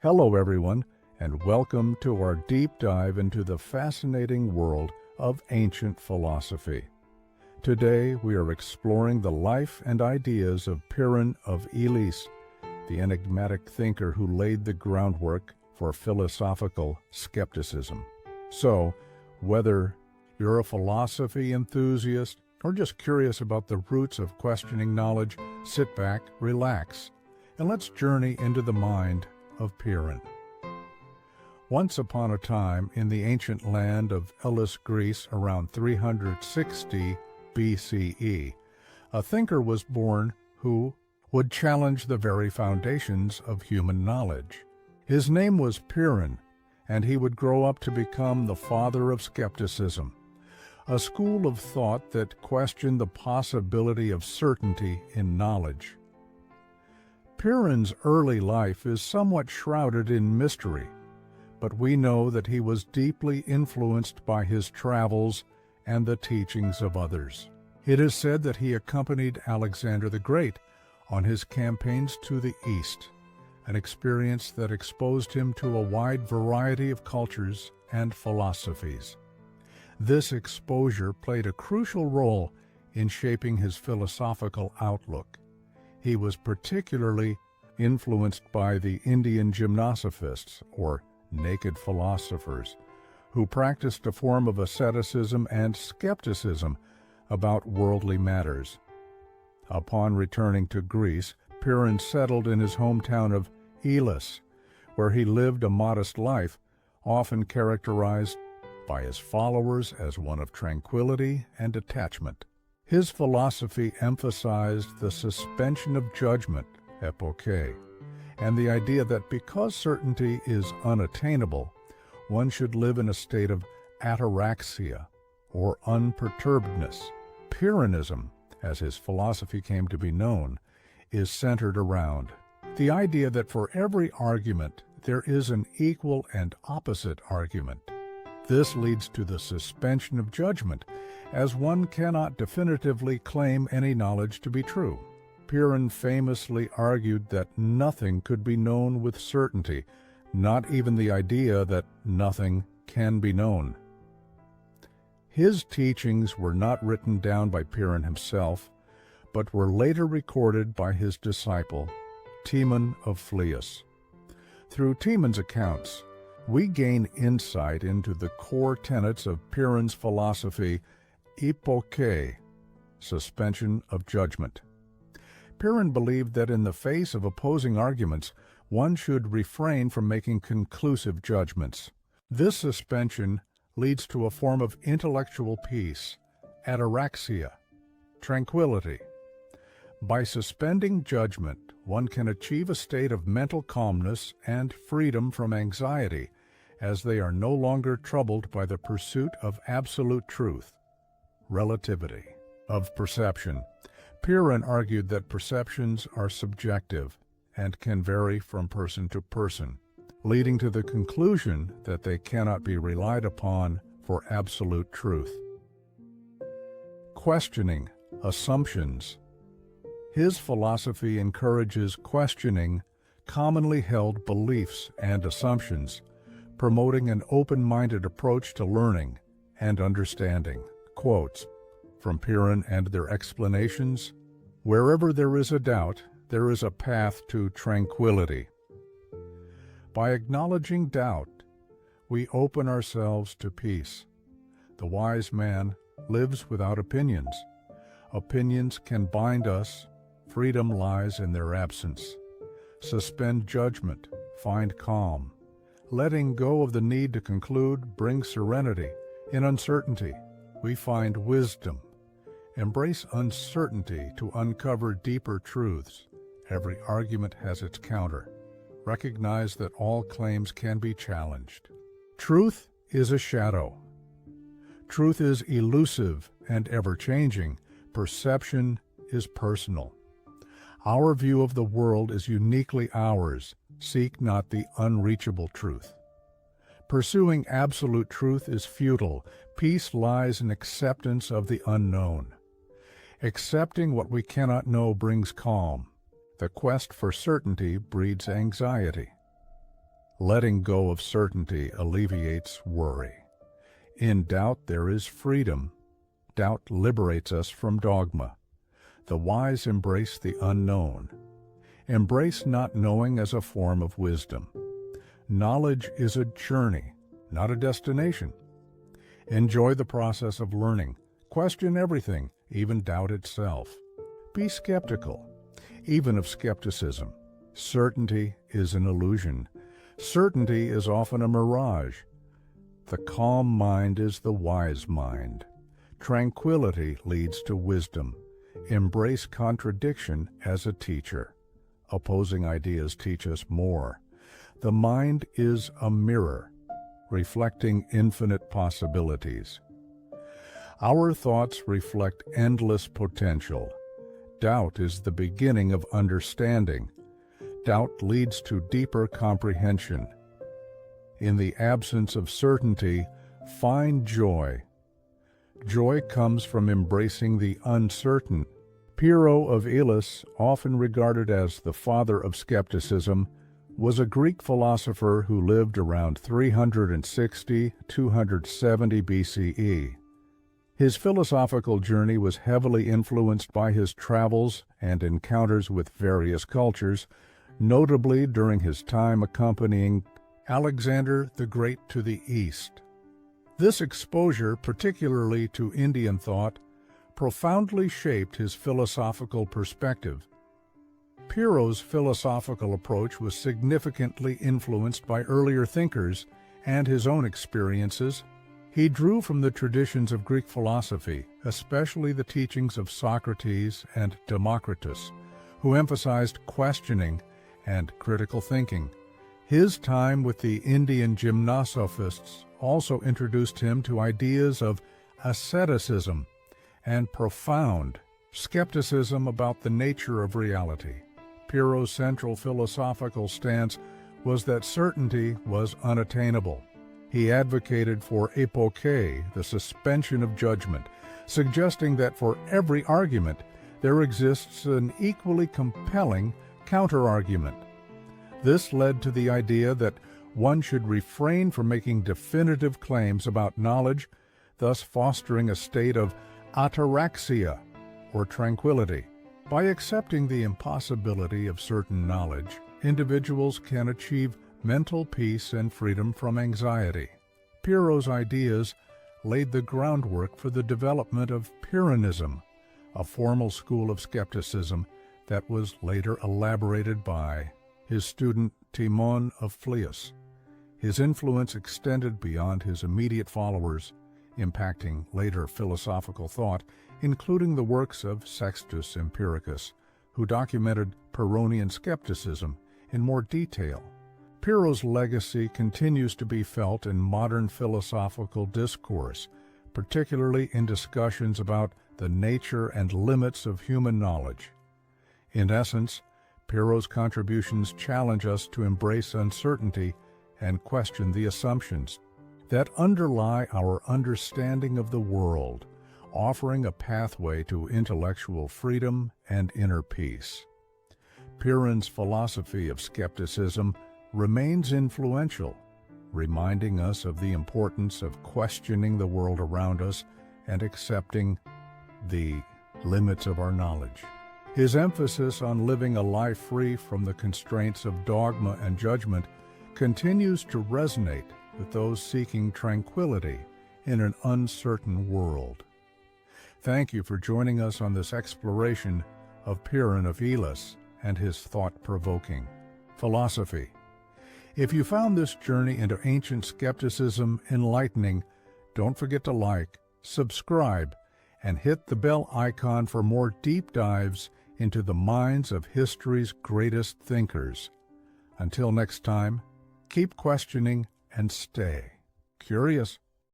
Hello, everyone, and welcome to our deep dive into the fascinating world of ancient philosophy. Today, we are exploring the life and ideas of Pyrrhon of Elis, the enigmatic thinker who laid the groundwork for philosophical skepticism. So, whether you're a philosophy enthusiast or just curious about the roots of questioning knowledge, sit back, relax, and let's journey into the mind of Pyrrhon. Once upon a time, in the ancient land of Elis, Greece, around 360 BCE, a thinker was born who would challenge the very foundations of human knowledge. His name was Pyrrhon, and he would grow up to become the father of skepticism, a school of thought that questioned the possibility of certainty in knowledge. Pyrrhon's early life is somewhat shrouded in mystery, but we know that he was deeply influenced by his travels and the teachings of others. It is said that he accompanied Alexander the Great on his campaigns to the East, an experience that exposed him to a wide variety of cultures and philosophies. This exposure played a crucial role in shaping his philosophical outlook. He was particularly influenced by the Indian gymnosophists, or naked philosophers, who practiced a form of asceticism and skepticism about worldly matters. Upon returning to Greece, Pyrrhon settled in his hometown of Elis, where he lived a modest life, often characterized by his followers as one of tranquility and detachment. His philosophy emphasized the suspension of judgment, Epoché, and the idea that because certainty is unattainable, one should live in a state of Ataraxia, or unperturbedness. Pyrrhonism, as his philosophy came to be known, is centered around the idea that for every argument there is an equal and opposite argument. This leads to the suspension of judgment, as one cannot definitively claim any knowledge to be true. Pyrrhon famously argued that nothing could be known with certainty, not even the idea that nothing can be known. His teachings were not written down by Pyrrhon himself, but were later recorded by his disciple, Timon of Phlius. Through Timon's accounts, we gain insight into the core tenets of Pyrrhon's philosophy, Epoché, suspension of judgment. Pyrrhon believed that in the face of opposing arguments, one should refrain from making conclusive judgments. This suspension leads to a form of intellectual peace, Ataraxia, tranquility. By suspending judgment, one can achieve a state of mental calmness and freedom from anxiety, as they are no longer troubled by the pursuit of absolute truth, relativity, of perception. Pyrrhon argued that perceptions are subjective and can vary from person to person, leading to the conclusion that they cannot be relied upon for absolute truth. Questioning assumptions. His philosophy encourages questioning commonly held beliefs and assumptions, promoting an open-minded approach to learning and understanding. Quotes from Pyrrhon and their explanations: "Wherever there is a doubt, there is a path to tranquility. By acknowledging doubt, we open ourselves to peace. The wise man lives without opinions. Opinions can bind us. Freedom lies in their absence. Suspend judgment, find calm. Letting go of the need to conclude brings serenity. In uncertainty, we find wisdom. Embrace uncertainty to uncover deeper truths. Every argument has its counter. Recognize that all claims can be challenged. Truth is a shadow. Truth is elusive and ever-changing. Perception is personal. Our view of the world is uniquely ours. Seek not the unreachable truth. Pursuing absolute truth is futile. Peace lies in acceptance of the unknown. Accepting what we cannot know brings calm. The quest for certainty breeds anxiety. Letting go of certainty alleviates worry. In doubt there is freedom. Doubt liberates us from dogma. The wise embrace the unknown. Embrace not knowing as a form of wisdom. Knowledge is a journey, not a destination. Enjoy the process of learning. Question everything, even doubt itself. Be skeptical, even of skepticism. Certainty is an illusion. Certainty is often a mirage. The calm mind is the wise mind. Tranquility leads to wisdom. Embrace contradiction as a teacher. Opposing ideas teach us more. The mind is a mirror, reflecting infinite possibilities. Our thoughts reflect endless potential. Doubt is the beginning of understanding. Doubt leads to deeper comprehension. In the absence of certainty, find joy. Joy comes from embracing the uncertain. Pyrrhon of Elis, often regarded as the father of skepticism, was a Greek philosopher who lived around 360–270 BCE. His philosophical journey was heavily influenced by his travels and encounters with various cultures, notably during his time accompanying Alexander the Great to the East. This exposure, particularly to Indian thought, profoundly shaped his philosophical perspective. Pyrrhon's philosophical approach was significantly influenced by earlier thinkers and his own experiences. He drew from the traditions of Greek philosophy, especially the teachings of Socrates and Democritus, who emphasized questioning and critical thinking. His time with the Indian gymnosophists also introduced him to ideas of asceticism and profound skepticism about the nature of reality. Pyrrhon's central philosophical stance was that certainty was unattainable. He advocated for Epoché, the suspension of judgment, suggesting that for every argument there exists an equally compelling counterargument. This led to the idea that one should refrain from making definitive claims about knowledge, thus fostering a state of Ataraxia, or tranquility. By accepting the impossibility of certain knowledge, individuals can achieve mental peace and freedom from anxiety. Pyrrhon's ideas laid the groundwork for the development of Pyrrhonism, a formal school of skepticism that was later elaborated by his student Timon of Phlius. His influence extended beyond his immediate followers, impacting later philosophical thought, including the works of Sextus Empiricus, who documented Pyrrhonian skepticism in more detail. Pyrrhon's legacy continues to be felt in modern philosophical discourse, particularly in discussions about the nature and limits of human knowledge. In essence, Pyrrhon's contributions challenge us to embrace uncertainty and question the assumptions that underlie our understanding of the world, offering a pathway to intellectual freedom and inner peace. Pyrrhon's philosophy of skepticism remains influential, reminding us of the importance of questioning the world around us and accepting the limits of our knowledge. His emphasis on living a life free from the constraints of dogma and judgment continues to resonate with those seeking tranquility in an uncertain world. Thank you for joining us on this exploration of Pyrrhon of Elis and his thought-provoking philosophy. If you found this journey into ancient skepticism enlightening, don't forget to like, subscribe, and hit the bell icon for more deep dives into the minds of history's greatest thinkers. Until next time, keep questioning and stay curious.